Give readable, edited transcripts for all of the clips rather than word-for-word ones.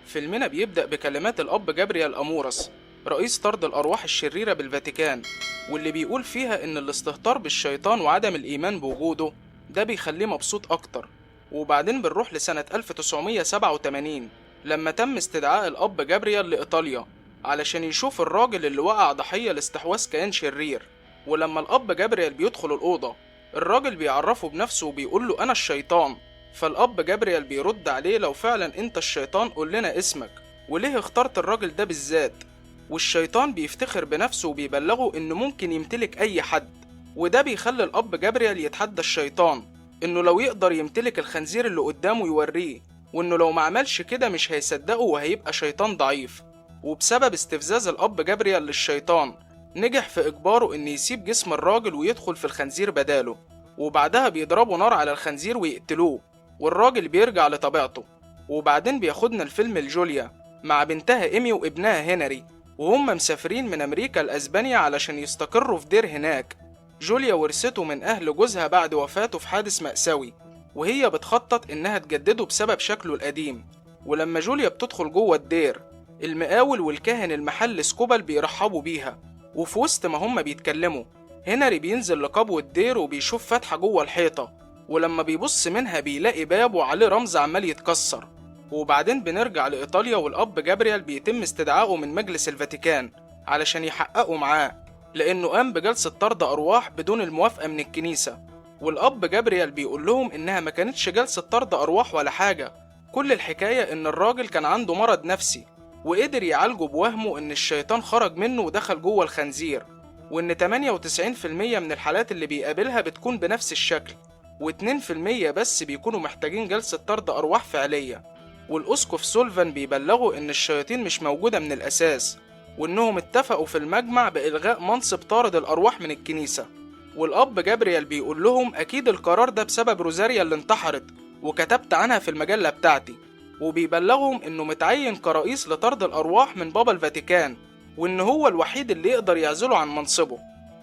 فيلمنا بيبدأ بكلمات الأب جابريال أمورس، رئيس طرد الأرواح الشريرة بالفاتيكان، واللي بيقول فيها إن الاستهتار بالشيطان وعدم الإيمان بوجوده ده بيخليه مبسوط أكتر. وبعدين بنروح لسنة 1987 لما تم استدعاء الأب جابريال لإيطاليا علشان يشوف الراجل اللي وقع ضحية لاستحواذ كيان شرير. ولما الأب جابريال بيدخل الأوضة، الراجل بيعرفه بنفسه وبيقول له أنا الشيطان. فالأب جابريال بيرد عليه لو فعلا انت الشيطان قول لنا اسمك وليه اخترت الراجل ده بالذات. والشيطان بيفتخر بنفسه وبيبلغه انه ممكن يمتلك اي حد، وده بيخلي الأب جابريال يتحدى الشيطان انه لو يقدر يمتلك الخنزير اللي قدامه يوريه، وانه لو ما عملش كده مش هيصدقه وهيبقى شيطان ضعيف. وبسبب استفزاز الأب جابريال للشيطان نجح في إجباره إن يسيب جسم الراجل ويدخل في الخنزير بداله، وبعدها بيضربوا نار على الخنزير ويقتلوه، والراجل بيرجع لطبيعته. وبعدين بياخدنا الفيلم لجوليا مع بنتها إيمي وابنها هنري، وهم مسافرين من أمريكا لأسبانيا علشان يستقروا في دير هناك. جوليا ورثته من أهل جوزها بعد وفاته في حادث مأساوي، وهي بتخطط إنها تجدده بسبب شكله القديم. ولما جوليا بتدخل جوه الدير، المقاول والكاهن المحل سكوبال بيرحبوا بيها، وفي وسط ما هما بيتكلموا هنري بينزل لقبو الدير وبيشوف فتحة جوه الحيطة، ولما بيبص منها بيلاقي باب وعليه رمز عمال يتكسر. وبعدين بنرجع لإيطاليا والأب جابريال بيتم استدعائه من مجلس الفاتيكان علشان يحققوا معاه، لأنه قام بجلسة طرد أرواح بدون الموافقة من الكنيسة. والأب جابريال بيقول لهم إنها ما كانتش جلسة طرد أرواح ولا حاجة، كل الحكاية إن الراجل كان عنده مرض نفسي وقدر يعالجه بوهمه إن الشيطان خرج منه ودخل جوه الخنزير، وإن 98% من الحالات اللي بيقابلها بتكون بنفس الشكل، و2% بس بيكونوا محتاجين جلسة طرد أرواح فعلية. والأسقف سولفان بيبلغوا إن الشياطين مش موجودة من الأساس، وإنهم اتفقوا في المجمع بإلغاء منصب طارد الأرواح من الكنيسة. والأب جابريال بيقول لهم أكيد القرار ده بسبب روزاريا اللي انتحرت وكتبت عنها في المجلة بتاعتي، وبيبلغهم إنه متعين كرئيس لطرد الأرواح من بابا الفاتيكان، وإن هو الوحيد اللي يقدر يعزله عن منصبه.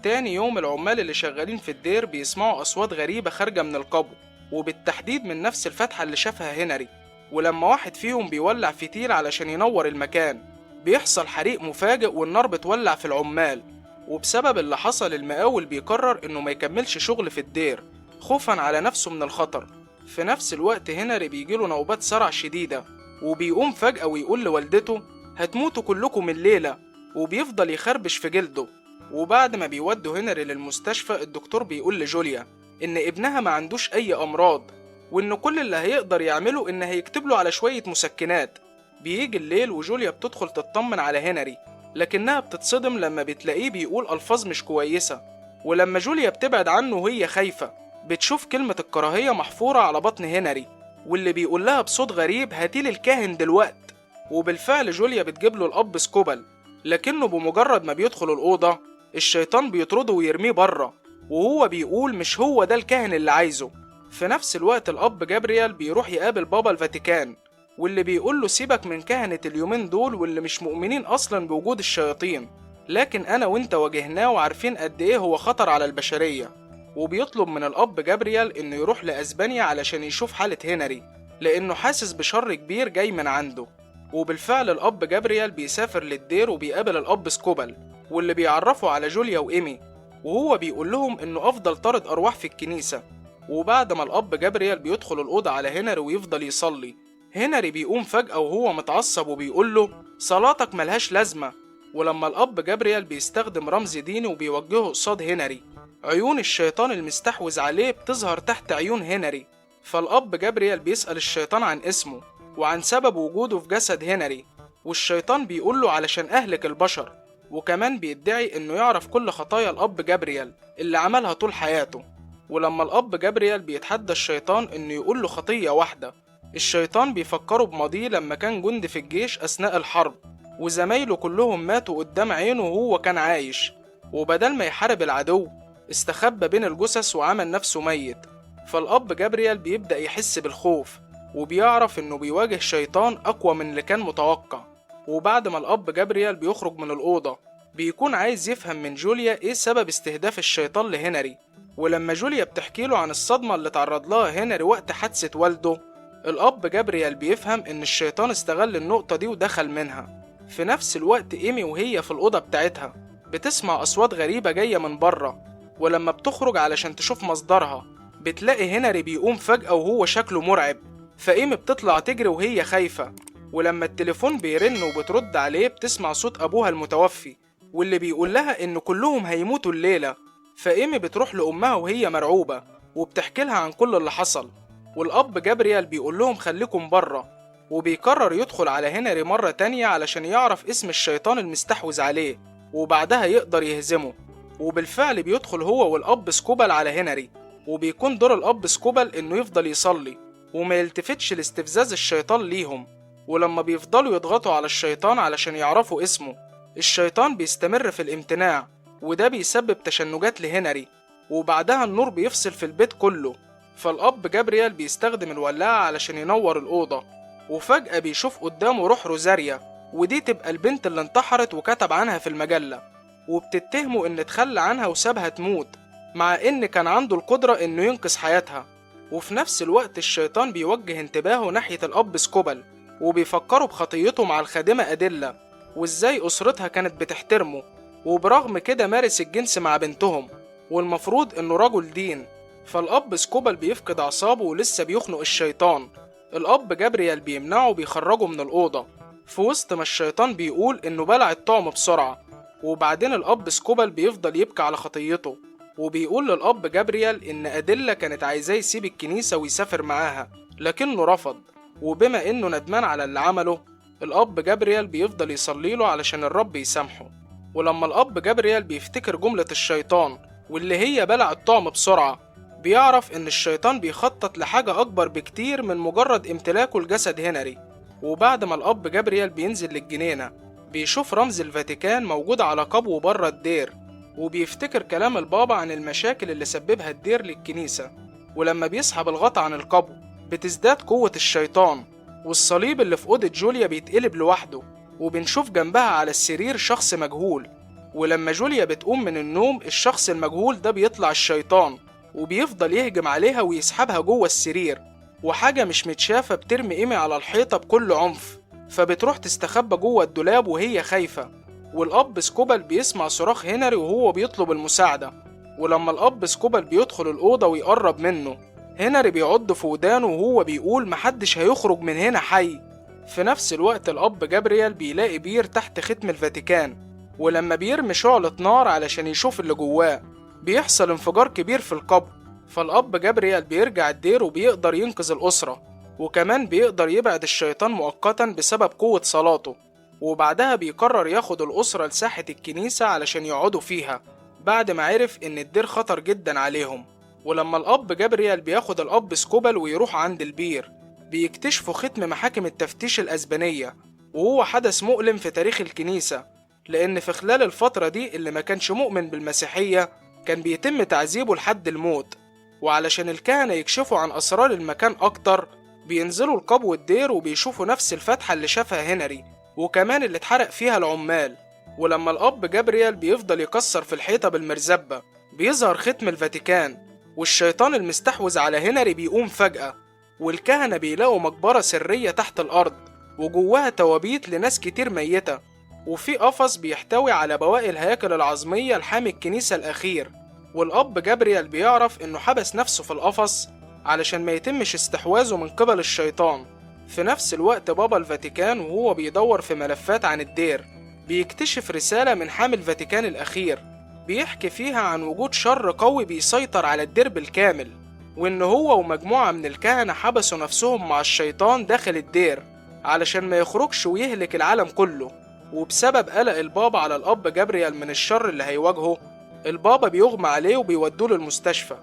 تاني يوم العمال اللي شغالين في الدير بيسمعوا أصوات غريبة خارجة من القبو، وبالتحديد من نفس الفتحة اللي شافها هنري. ولما واحد فيهم بيولع فتيل علشان ينور المكان، بيحصل حريق مفاجئ والنار بتولع في العمال. وبسبب اللي حصل المقاول بيقرر إنه ما يكملش شغل في الدير خوفا على نفسه من الخطر. في نفس الوقت هنري بيجيله نوبات صرع شديدة، وبيقوم فجأة ويقول لوالدته هتموتوا كلكم الليلة، وبيفضل يخربش في جلده. وبعد ما بيودوا هنري للمستشفى، الدكتور بيقول لجوليا إن ابنها ما عندوش أي أمراض، وإن كل اللي هيقدر يعمله إن هيكتب له على شوية مسكنات. بيجي الليل وجوليا بتدخل تطمن على هنري، لكنها بتتصدم لما بتلاقيه بيقول ألفاظ مش كويسة. ولما جوليا بتبعد عنه وهي خايفة، بتشوف كلمة الكراهية محفورة على بطن هنري، واللي بيقول لها بصوت غريب هاتيلي الكاهن دلوقت. وبالفعل جوليا بتجيب له الأب سكوبال، لكنه بمجرد ما بيدخل الأوضة الشيطان بيطرده ويرميه بره، وهو بيقول مش هو ده الكاهن اللي عايزه. في نفس الوقت الأب جابريال بيروح يقابل بابا الفاتيكان، واللي بيقول له سيبك من كهنة اليومين دول واللي مش مؤمنين أصلا بوجود الشياطين، لكن أنا وإنت واجهناه وعارفين قد إيه هو خطر على البشرية. وبيطلب من الأب جابريال إنه يروح لأسبانيا علشان يشوف حالة هنري، لأنه حاسس بشر كبير جاي من عنده. وبالفعل الأب جابريال بيسافر للدير وبيقابل الأب سكوبال، واللي بيعرفه على جوليا وإيمي، وهو بيقول لهم إنه أفضل طارد أرواح في الكنيسة. وبعد ما الأب جابريال بيدخل الأوضة على هنري ويفضل يصلي، هنري بيقوم فجأة وهو متعصب وبيقول له صلاتك ملهاش لازمة. ولما الأب جابريال بيستخدم رمز ديني وبيوجهه قصاد هنري، عيون الشيطان المستحوذ عليه بتظهر تحت عيون هنري. فالأب جابريال بيسأل الشيطان عن اسمه وعن سبب وجوده في جسد هنري، والشيطان بيقول له علشان أهلك البشر، وكمان بيدعي إنه يعرف كل خطايا الأب جابريال اللي عملها طول حياته. ولما الأب جابريال بيتحدى الشيطان إنه يقول له خطية واحدة، الشيطان بيفكره بماضيه لما كان جندي في الجيش أثناء الحرب، وزمايله كلهم ماتوا قدام عينه وهو كان عايش، وبدل ما يحارب العدو استخبى بين الجثث وعمل نفسه ميت. فالأب جابريال بيبدأ يحس بالخوف، وبيعرف إنه بيواجه شيطان أقوى من اللي كان متوقع. وبعد ما الأب جابريال بيخرج من الأوضة، بيكون عايز يفهم من جوليا إيه سبب استهداف الشيطان لهنري. ولما جوليا بتحكيله عن الصدمة اللي تعرض لها هنري وقت حادثة والده، الأب جابريال بيفهم إن الشيطان استغل النقطة دي ودخل منها. في نفس الوقت إيمي وهي في الأوضة بتاعتها بتسمع أصوات غريبة جاية من بره، ولما بتخرج علشان تشوف مصدرها بتلاقي هنري بيقوم فجأة وهو شكله مرعب، فإيمي بتطلع تجري وهي خايفة. ولما التليفون بيرن وبترد عليه بتسمع صوت أبوها المتوفي واللي بيقول لها إن كلهم هيموتوا الليلة. فإيمي بتروح لأمها وهي مرعوبة وبتحكي لها عن كل اللي حصل، والأب جابريال بيقول لهم خليكم بره، وبيقرر يدخل على هنري مرة تانية علشان يعرف اسم الشيطان المستحوذ عليه وبعدها يقدر يهزمه. وبالفعل بيدخل هو والأب سكوبل على هنري، وبيكون دور الأب سكوبل إنه يفضل يصلي وما يلتفتش لاستفزاز الشيطان ليهم. ولما بيفضلوا يضغطوا على الشيطان علشان يعرفوا اسمه، الشيطان بيستمر في الامتناع، وده بيسبب تشنجات لهنري، وبعدها النور بيفصل في البيت كله. فالأب جابريال بيستخدم الولاعة علشان ينور الأوضة، وفجأة بيشوف قدامه روح روزاريا، ودي تبقى البنت اللي انتحرت وكتب عنها في المجلة، وبتتهمه إن تخلى عنها وسابها تموت مع إن كان عنده القدرة إنه ينقذ حياتها. وفي نفس الوقت الشيطان بيوجه انتباهه ناحية الأب سكوبل، وبيفكروا بخطيته مع الخادمة أديلا وإزاي أسرتها كانت بتحترمه، وبرغم كده مارس الجنس مع بنتهم والمفروض إنه رجل دين. فالأب سكوبل بيفقد أعصابه ولسه بيخنق الشيطان. الأب جابريال بيمنعه وبيخرجه من الأوضة في وسط ما الشيطان بيقول إنه بلع الطعم بسرعة. وبعدين الأب سكوبل بيفضل يبكي على خطيته، وبيقول للأب جابريال إن أديلا كانت عايزاه يسيب الكنيسة ويسافر معاها لكنه رفض. وبما إنه ندمان على اللي عمله، الأب جابريال بيفضل يصليله علشان الرب يسامحه. ولما الأب جابريال بيفتكر جملة الشيطان واللي هي بلع الطعم بسرعة، بيعرف إن الشيطان بيخطط لحاجة أكبر بكتير من مجرد امتلاكه لجسد هنري. وبعد ما الأب جابريال بينزل للجنينة، بيشوف رمز الفاتيكان موجود على قبو بره الدير، وبيفتكر كلام البابا عن المشاكل اللي سببها الدير للكنيسة. ولما بيسحب الغطا عن القبو بتزداد قوة الشيطان، والصليب اللي في أوضة جوليا بيتقلب لوحده، وبنشوف جنبها على السرير شخص مجهول. ولما جوليا بتقوم من النوم، الشخص المجهول ده بيطلع الشيطان وبيفضل يهجم عليها ويسحبها جوه السرير، وحاجة مش متشافة بترمي إيمي على الحيطة بكل عنف، فبتروح تستخبى جوه الدولاب وهي خايفة. والأب سكوبل بيسمع صراخ هنري وهو بيطلب المساعدة، ولما الأب سكوبل بيدخل الأوضة ويقرب منه، هنري بيعض في ودانه وهو بيقول محدش هيخرج من هنا حي. في نفس الوقت الأب جابريال بيلاقي بير تحت ختم الفاتيكان، ولما بيرمي شعلة نار علشان يشوف اللي جواه بيحصل انفجار كبير في القبر. فالأب جابريال بيرجع الدير وبيقدر ينقذ الأسرة، وكمان بيقدر يبعد الشيطان مؤقتا بسبب قوة صلاته. وبعدها بيقرر ياخد الأسرة لساحة الكنيسة علشان يقعدوا فيها بعد ما عرف إن الدير خطر جدا عليهم. ولما الأب جابريال بياخد الأب سكوبل ويروح عند البير، بيكتشفوا ختم محاكم التفتيش الأسبانية، وهو حدث مؤلم في تاريخ الكنيسة، لأن في خلال الفترة دي اللي ما كانش مؤمن بالمسيحية كان بيتم تعذيبه لحد الموت. وعلشان الكهنة يكشفوا عن أسرار المكان أكتر، بينزلوا القبو الدير وبيشوفوا نفس الفتحة اللي شافها هنري وكمان اللي اتحرق فيها العمال. ولما الأب جابريال بيفضل يكسر في الحيطة بالمرزبة، بيظهر ختم الفاتيكان، والشيطان المستحوذ على هنري بيقوم فجأة، والكهنة بيلاقوا مقبرة سرية تحت الأرض وجواها توابيت لناس كتير ميتة، وفي قفص بيحتوي على بواقي الهياكل العظمية لحامي الكنيسة الأخير. والأب جابريال بيعرف إنه حبس نفسه في القفص علشان ما يتمش استحواذه من قبل الشيطان. في نفس الوقت بابا الفاتيكان وهو بيدور في ملفات عن الدير، بيكتشف رسالة من حامي الفاتيكان الأخير بيحكي فيها عن وجود شر قوي بيسيطر على الدير بالكامل، وإن هو ومجموعة من الكهنة حبسوا نفسهم مع الشيطان داخل الدير علشان ما يخرجش ويهلك العالم كله. وبسبب قلق البابا على الأب جابريال من الشر اللي هيواجهه، البابا بيغمى عليه وبيودوه للمستشفى.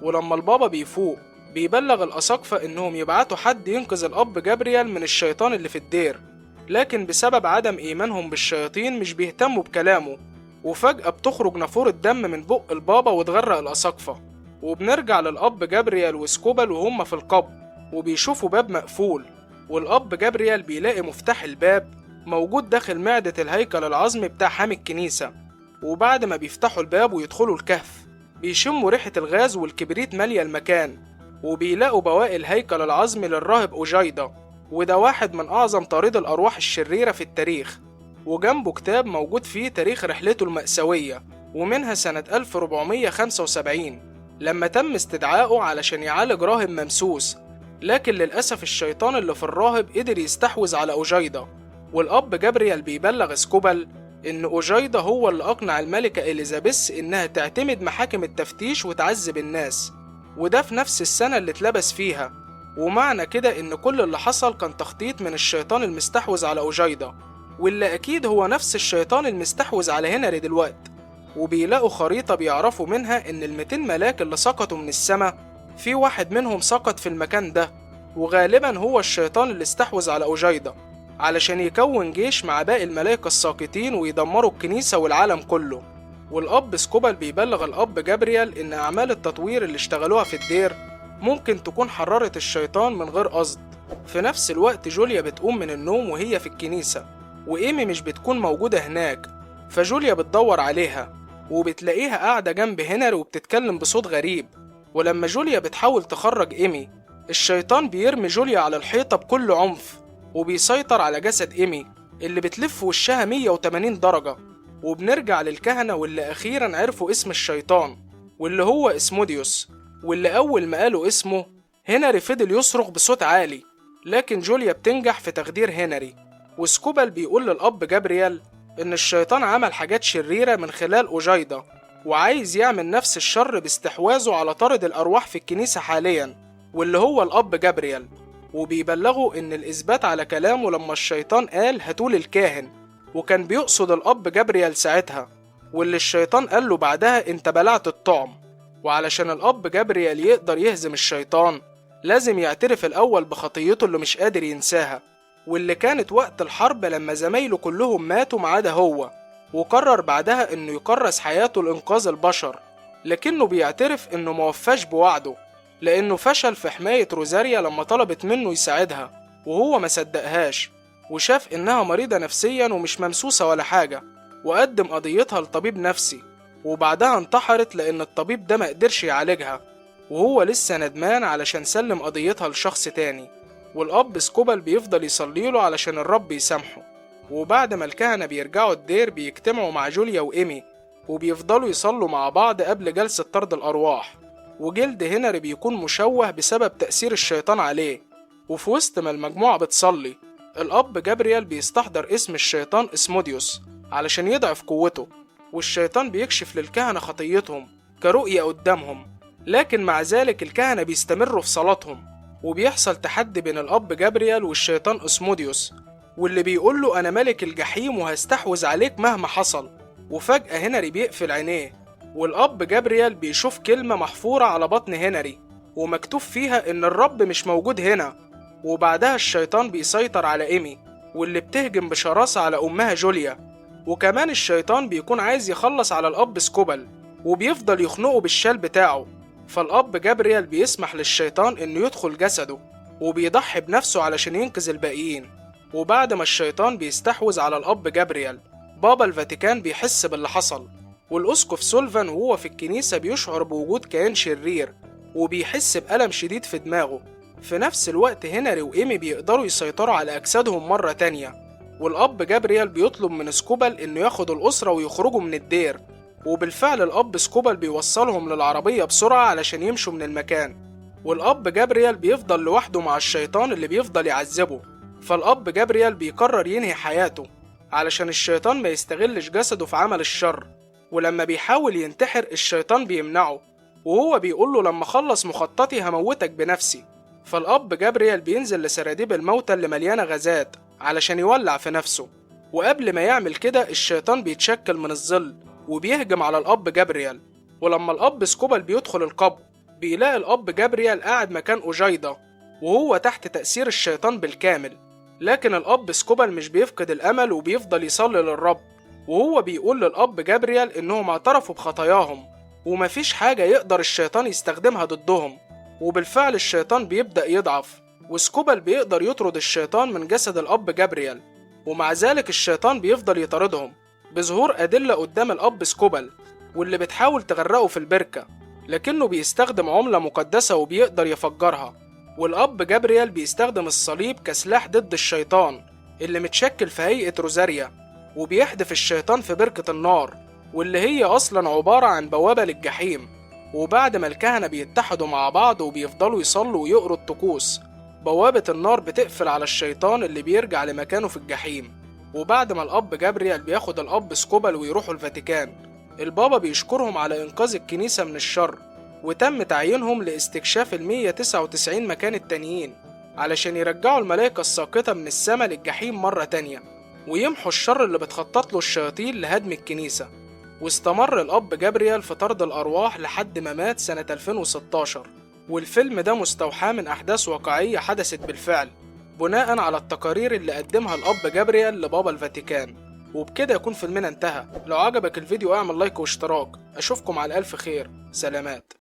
ولما البابا بيفوق، بيبلغ الأساقفة إنهم يبعتوا حد ينقذ الأب جابريال من الشيطان اللي في الدير، لكن بسبب عدم إيمانهم بالشياطين مش بيهتموا بكلامه. وفجأة بتخرج نافورة دم من بق البابا وتغرق الأساقفة. وبنرجع للأب جابريال وسكوبل وهم في القبر، وبيشوفوا باب مقفول، والأب جابريال بيلاقي مفتاح الباب موجود داخل معدة الهيكل العظمي بتاع حامي الكنيسة. وبعد ما بيفتحوا الباب ويدخلوا الكهف، بيشموا ريحة الغاز والكبريت مالية المكان، وبيلاقوا بواقي الهيكل العظمي للراهب أوجايدا، وده واحد من أعظم طارد الأرواح الشريرة في التاريخ. وجنبه كتاب موجود فيه تاريخ رحلته المأساوية، ومنها سنة 1475 لما تم استدعائه علشان يعالج راهب ممسوس، لكن للأسف الشيطان اللي في الراهب قدر يستحوذ على أوجايدا. والأب جابريال بيبلغ سكوبل إن أوجايدا هو اللي أقنع الملكة إليزابيث إنها تعتمد محاكم التفتيش وتعذب الناس، وده في نفس السنة اللي اتلبس فيها. ومعنى كده إن كل اللي حصل كان تخطيط من الشيطان المستحوذ على أوجايدا، واللي أكيد هو نفس الشيطان المستحوذ على هنري دلوقتي. وبيلاقوا خريطة بيعرفوا منها إن ال200 ملاك اللي سقطوا من السماء في واحد منهم سقط في المكان ده، وغالبا هو الشيطان اللي استحوذ على أوجايدا علشان يكون جيش مع باقي الملائكة الساقطين ويدمروا الكنيسة والعالم كله. والأب سكوبل بيبلغ الأب جابريال إن أعمال التطوير اللي اشتغلوها في الدير ممكن تكون حررت الشيطان من غير قصد. في نفس الوقت جوليا بتقوم من النوم وهي في الكنيسة، وإيمي مش بتكون موجودة هناك، فجوليا بتدور عليها وبتلاقيها قاعدة جنب هنري وبتتكلم بصوت غريب. ولما جوليا بتحاول تخرج إيمي، الشيطان بيرمي جوليا على الحيطة بكل عنف وبيسيطر على جسد إيمي اللي بتلف وشها 180 درجة. وبنرجع للكهنة واللي أخيرا عرفوا اسم الشيطان، واللي هو اسموديوس، واللي أول ما قالوا اسمه هنري فضل يصرخ بصوت عالي، لكن جوليا بتنجح في تخدير هنري. وسكوبل بيقول للأب جابريال إن الشيطان عمل حاجات شريرة من خلال أوجايدا، وعايز يعمل نفس الشر باستحواذه على طارد الأرواح في الكنيسة حاليا، واللي هو الأب جابريال. وبيبلغوا إن الإثبات على كلامه لما الشيطان قال هاتول الكاهن، وكان بيقصد الأب جابريال ساعتها، واللي الشيطان قال له بعدها انت بلعت الطعم. وعلشان الأب جابريال يقدر يهزم الشيطان لازم يعترف الأول بخطيته اللي مش قادر ينساها، واللي كانت وقت الحرب لما زمايله كلهم ماتوا ما عدا هو، وقرر بعدها انه يكرس حياته لإنقاذ البشر. لكنه بيعترف انه موفاش بوعده، لانه فشل في حماية روزاريا لما طلبت منه يساعدها وهو ما صدقهاش، وشاف انها مريضة نفسيا ومش ممسوسة ولا حاجة، وقدم قضيتها لطبيب نفسي، وبعدها انتحرت لان الطبيب ده ما قدرش يعالجها، وهو لسه ندمان علشان سلم قضيتها لشخص تاني. والأب سكوبل بيفضل يصليله علشان الرب يسامحه. وبعد ما الكهنة بيرجعوا الدير بيجتمعوا مع جوليا وإيمي، وبيفضلوا يصلوا مع بعض قبل جلسة طرد الأرواح. وجلد هنري بيكون مشوه بسبب تأثير الشيطان عليه. وفي وسط ما المجموعة بتصلي، الأب جابريال بيستحضر اسم الشيطان اسموديوس علشان يضعف قوته، والشيطان بيكشف للكهنة خطيتهم كرؤية قدامهم. لكن مع ذلك الكهنة بيستمروا في صلاتهم، وبيحصل تحدي بين الأب جابريال والشيطان اسموديوس، واللي بيقول له أنا ملك الجحيم وهستحوذ عليك مهما حصل. وفجأة هنري بيقفل عينيه، والأب جابريال بيشوف كلمة محفورة على بطن هنري ومكتوب فيها إن الرب مش موجود هنا. وبعدها الشيطان بيسيطر على إيمي، واللي بتهجم بشراسة على أمها جوليا. وكمان الشيطان بيكون عايز يخلص على الأب سكوبل، وبيفضل يخنقه بالشال بتاعه. فالأب جابريال بيسمح للشيطان إنه يدخل جسده، وبيضحي بنفسه علشان ينقذ الباقيين. وبعد ما الشيطان بيستحوذ على الأب جابريال، بابا الفاتيكان بيحس باللي حصل، والأسقف سولفان وهو في الكنيسة بيشعر بوجود كيان شرير، وبيحس بألم شديد في دماغه. في نفس الوقت هنري وإيمي بيقدروا يسيطروا على أجسادهم مرة تانية، والأب جابريال بيطلب من سكوبل إنه ياخد الأسرة ويخرجوا من الدير. وبالفعل الأب سكوبل بيوصلهم للعربية بسرعة علشان يمشوا من المكان، والأب جابريال بيفضل لوحده مع الشيطان اللي بيفضل يعذبه. فالأب جابريال بيقرر ينهي حياته علشان الشيطان ما يستغلش جسده في عمل الشر. ولما بيحاول ينتحر الشيطان بيمنعه، وهو بيقول له لما خلص مخططي هموتك بنفسي. فالأب جابريال بينزل لسراديب الموتى اللي مليانة غازات علشان يولع في نفسه. وقبل ما يعمل كده الشيطان بيتشكل من الظل وبيهجم على الأب جابريال. ولما الأب سكوبل بيدخل القبر بيلاقي الأب جابريال قاعد مكان أوجايدا وهو تحت تأثير الشيطان بالكامل. لكن الأب سكوبل مش بيفقد الأمل وبيفضل يصلي للرب، وهو بيقول للأب جابريال إنهم اعترفوا بخطاياهم ومفيش حاجة يقدر الشيطان يستخدمها ضدهم. وبالفعل الشيطان بيبدأ يضعف، وسكوبل بيقدر يطرد الشيطان من جسد الأب جابريال. ومع ذلك الشيطان بيفضل يطاردهم بظهور أدلة قدام الأب سكوبل، واللي بتحاول تغرقه في البركة. لكنه بيستخدم عملة مقدسة وبيقدر يفجرها. والأب جابريال بيستخدم الصليب كسلاح ضد الشيطان اللي متشكل في هيئة روزاريا، وبيحدف الشيطان في بركة النار، واللي هي أصلا عبارة عن بوابة للجحيم. وبعد ما الكهنة بيتحدوا مع بعض وبيفضلوا يصلوا ويقروا الطقوس، بوابة النار بتقفل على الشيطان اللي بيرجع لمكانه في الجحيم. وبعد ما الأب جابريال بياخد الأب سكوبل ويروحوا الفاتيكان، البابا بيشكرهم على إنقاذ الكنيسة من الشر، وتم تعيينهم لاستكشاف 199 مكان التانيين علشان يرجعوا الملائكة الساقطة من السماء للجحيم مرة تانية، ويمحوا الشر اللي بتخطط له الشياطين لهدم الكنيسة. واستمر الأب جابريال في طرد الأرواح لحد ما مات سنة 2016. والفيلم ده مستوحى من أحداث واقعية حدثت بالفعل بناء على التقارير اللي قدمها الأب جابريال لبابا الفاتيكان. وبكده يكون فيلمنا انتهى. لو عجبك الفيديو اعمل لايك واشتراك. أشوفكم على ألف خير. سلامات.